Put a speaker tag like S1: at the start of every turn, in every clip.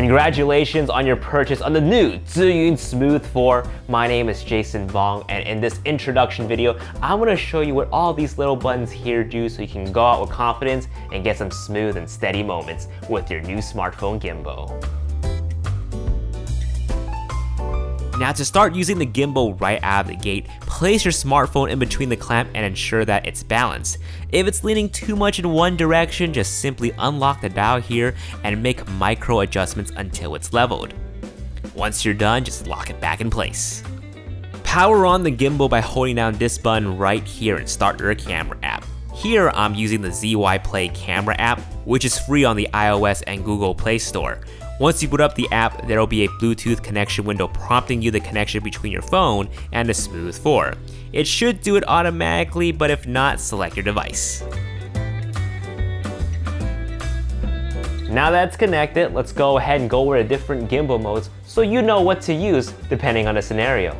S1: Congratulations on your purchase on the new Zhiyun Smooth 4. My name is Jason Bong, and in this introduction video, I'm going to show you what all these little buttons here do so you can go out with confidence and get some smooth and steady moments with your new smartphone gimbal. Now to start using the gimbal right out of the gate, place your smartphone in between the clamp and ensure that it's balanced. If it's leaning too much in one direction, just simply unlock the dial here and make micro adjustments until it's leveled. Once you're done, just lock it back in place. Power on the gimbal by holding down this button right here and start your camera app. Here I'm using the ZY Play camera app, which is free on the iOS and Google Play Store. Once you boot up the app, there will be a Bluetooth connection window prompting you the connection between your phone and the Smooth 4. It should do it automatically, but if not, select your device. Now that's connected, let's go ahead and go over the different gimbal modes so you know what to use depending on the scenario.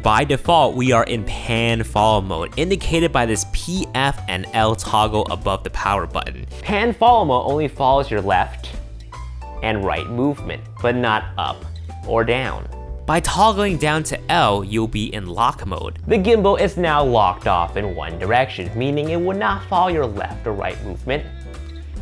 S1: By default, we are in pan follow mode, indicated by this P, F, and L toggle above the power button. Pan follow mode only follows your left and right movement, but not up or down. By toggling down to L, you'll be in lock mode. The gimbal is now locked off in one direction, meaning it will not follow your left or right movement,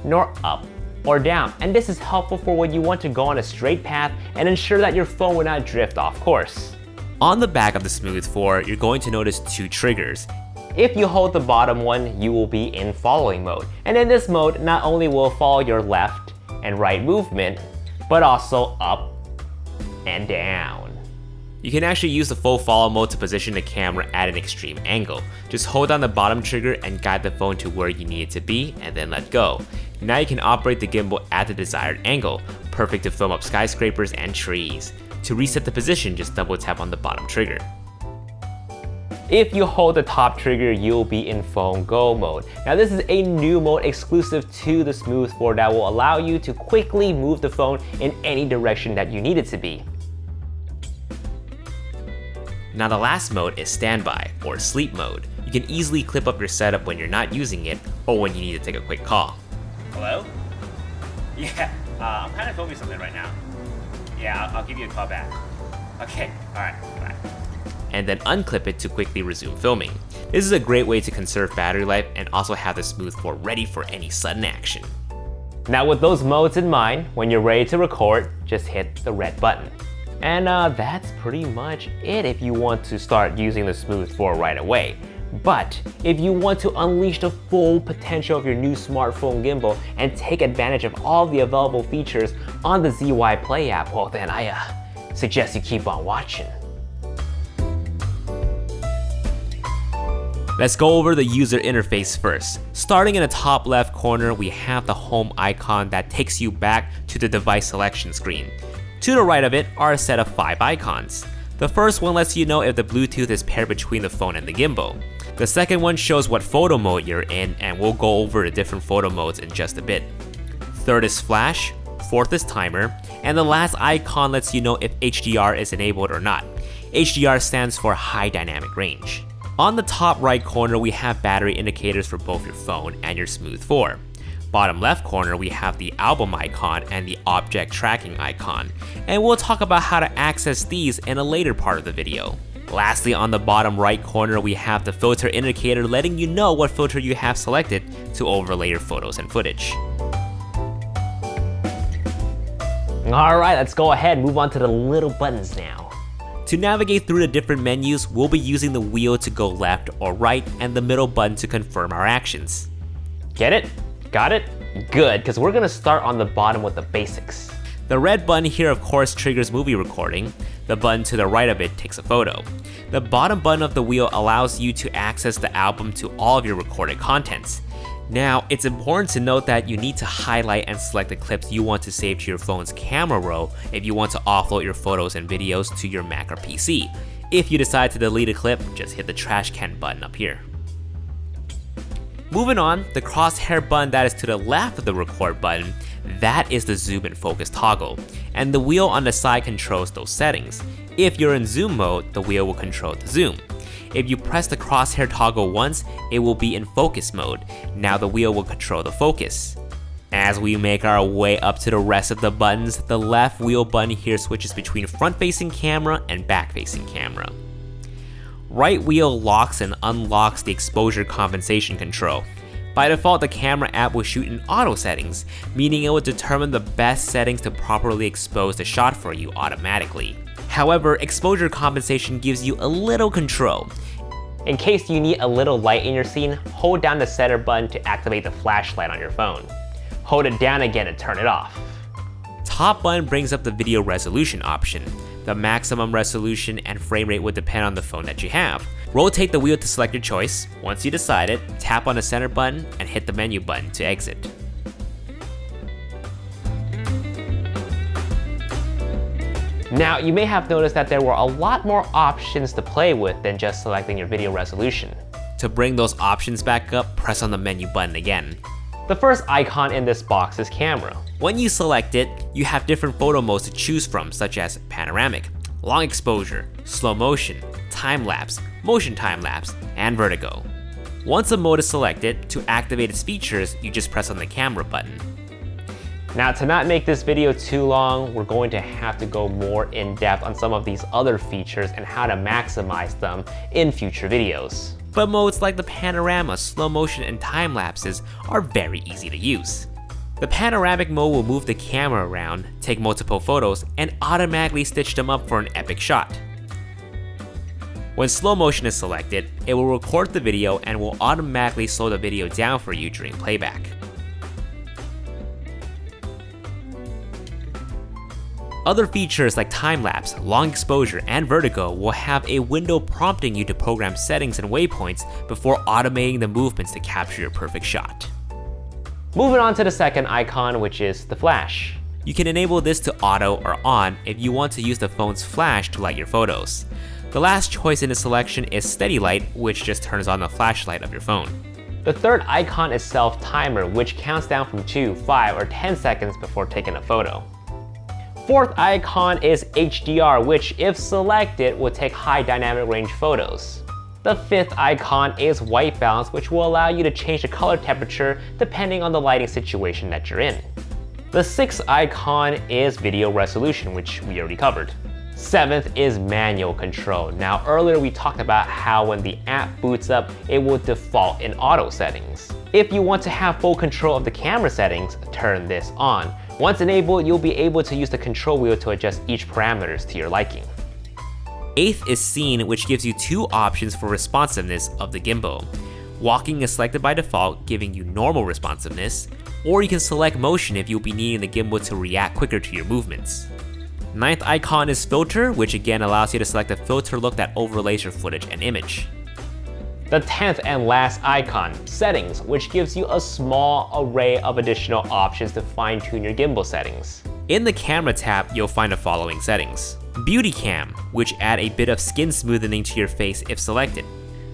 S1: nor up or down. And this is helpful for when you want to go on a straight path and ensure that your phone will not drift off course. On the back of the Smooth 4, you're going to notice two triggers. If you hold the bottom one, you will be in following mode. And in this mode, not only will it follow your left and right movement, but also up and down. You can actually use the full follow mode to position the camera at an extreme angle. Just hold down the bottom trigger and guide the phone to where you need it to be, and then let go. Now you can operate the gimbal at the desired angle, perfect to film up skyscrapers and trees. To reset the position, just double tap on the bottom trigger. If you hold the top trigger, you'll be in phone go mode. Now this is a new mode exclusive to the Smooth 4 that will allow you to quickly move the phone in any direction that you need it to be. Now the last mode is standby or sleep mode. You can easily clip up your setup when you're not using it or when you need to take a quick call. Hello? Yeah, I'm kind of filming something right now. Yeah, I'll give you a call back. Okay, alright, bye. And then unclip it to quickly resume filming. This is a great way to conserve battery life and also have the Smooth 4 ready for any sudden action. Now with those modes in mind, when you're ready to record, just hit the red button. And that's pretty much it if you want to start using the Smooth 4 right away. But if you want to unleash the full potential of your new smartphone gimbal and take advantage of all the available features on the ZY Play app, well then I suggest you keep on watching. Let's go over the user interface first. Starting in the top left corner, we have the home icon that takes you back to the device selection screen. To the right of it are a set of 5 icons. The first one lets you know if the Bluetooth is paired between the phone and the gimbal. The second one shows what photo mode you're in, and we'll go over the different photo modes in just a bit. Third is flash, fourth is timer, and the last icon lets you know if HDR is enabled or not. HDR stands for high dynamic range. On the top right corner, we have battery indicators for both your phone and your Smooth 4. Bottom left corner, we have the album icon and the object tracking icon, and we'll talk about how to access these in a later part of the video. Lastly, on the bottom right corner, we have the filter indicator letting you know what filter you have selected to overlay your photos and footage. Alright, let's go ahead and move on to the little buttons now. To navigate through the different menus, we'll be using the wheel to go left or right and the middle button to confirm our actions. Get it? Got it? Good, because we're going to start on the bottom with the basics. The red button here of course triggers movie recording. The button to the right of it takes a photo. The bottom button of the wheel allows you to access the album to all of your recorded contents. Now, it's important to note that you need to highlight and select the clips you want to save to your phone's camera roll if you want to offload your photos and videos to your Mac or PC. If you decide to delete a clip, just hit the trash can button up here. Moving on, the crosshair button that is to the left of the record button, that is the zoom and focus toggle, and the wheel on the side controls those settings. If you're in zoom mode, the wheel will control the zoom. If you press the crosshair toggle once, it will be in focus mode. Now the wheel will control the focus. As we make our way up to the rest of the buttons, the left wheel button here switches between front-facing camera and back-facing camera. Right wheel locks and unlocks the exposure compensation control. By default, the camera app will shoot in auto settings, meaning it will determine the best settings to properly expose the shot for you automatically. However, exposure compensation gives you a little control. In case you need a little light in your scene, hold down the center button to activate the flashlight on your phone. Hold it down again to turn it off. Top button brings up the video resolution option. The maximum resolution and frame rate would depend on the phone that you have. Rotate the wheel to select your choice. Once you decide it, tap on the center button and hit the menu button to exit. Now, you may have noticed that there were a lot more options to play with than just selecting your video resolution. To bring those options back up, press on the menu button again. The first icon in this box is camera. When you select it, you have different photo modes to choose from, such as panoramic, long exposure, slow motion, time-lapse, motion time-lapse, and vertigo. Once a mode is selected, to activate its features, you just press on the camera button. Now, to not make this video too long, we're going to have to go more in depth on some of these other features and how to maximize them in future videos. But modes like the panorama, slow motion, and time lapses are very easy to use. The panoramic mode will move the camera around, take multiple photos, and automatically stitch them up for an epic shot. When slow motion is selected, it will record the video and will automatically slow the video down for you during playback. Other features like time-lapse, long exposure, and vertigo will have a window prompting you to program settings and waypoints before automating the movements to capture your perfect shot. Moving on to the second icon, which is the flash. You can enable this to auto or on if you want to use the phone's flash to light your photos. The last choice in the selection is steady light, which just turns on the flashlight of your phone. The third icon is self-timer, which counts down from 2, 5, or 10 seconds before taking a photo. Fourth icon is HDR, which if selected will take high dynamic range photos. The fifth icon is white balance, which will allow you to change the color temperature depending on the lighting situation that you're in. The sixth icon is video resolution, which we already covered. Seventh is manual control. Now, earlier we talked about how when the app boots up, it will default in auto settings. If you want to have full control of the camera settings, turn this on. Once enabled, you'll be able to use the control wheel to adjust each parameters to your liking. Eighth is scene, which gives you two options for responsiveness of the gimbal. Walking is selected by default, giving you normal responsiveness, or you can select motion if you'll be needing the gimbal to react quicker to your movements. Ninth icon is filter, which again allows you to select a filter look that overlays your footage and image. The 10th and last icon, settings, which gives you a small array of additional options to fine-tune your gimbal settings. In the camera tab, you'll find the following settings. Beauty cam, which add a bit of skin smoothing to your face if selected.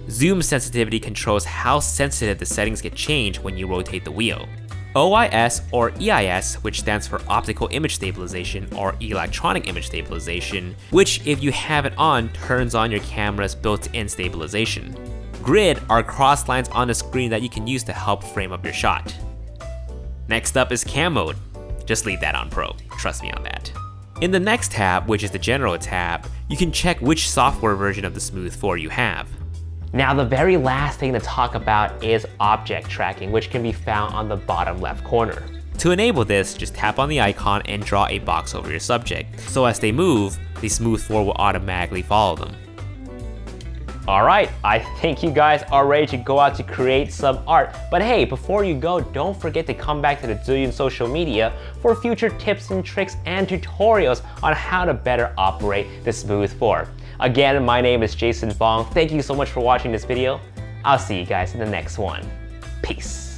S1: Zoom sensitivity controls how sensitive the settings get changed when you rotate the wheel. OIS or EIS, which stands for Optical Image Stabilization or Electronic Image Stabilization, which if you have it on, turns on your camera's built-in stabilization. Grid are cross lines on the screen that you can use to help frame up your shot. Next up is cam mode. Just leave that on Pro, trust me on that. In the next tab, which is the General tab, you can check which software version of the Smooth 4 you have. Now, the very last thing to talk about is object tracking, which can be found on the bottom left corner. To enable this, just tap on the icon and draw a box over your subject, so as they move, the Smooth 4 will automatically follow them. Alright, I think you guys are ready to go out to create some art. But hey, before you go, don't forget to come back to the Zhiyun social media for future tips and tricks and tutorials on how to better operate the Smooth 4. Again, my name is Jason Fong. Thank you so much for watching this video. I'll see you guys in the next one. Peace.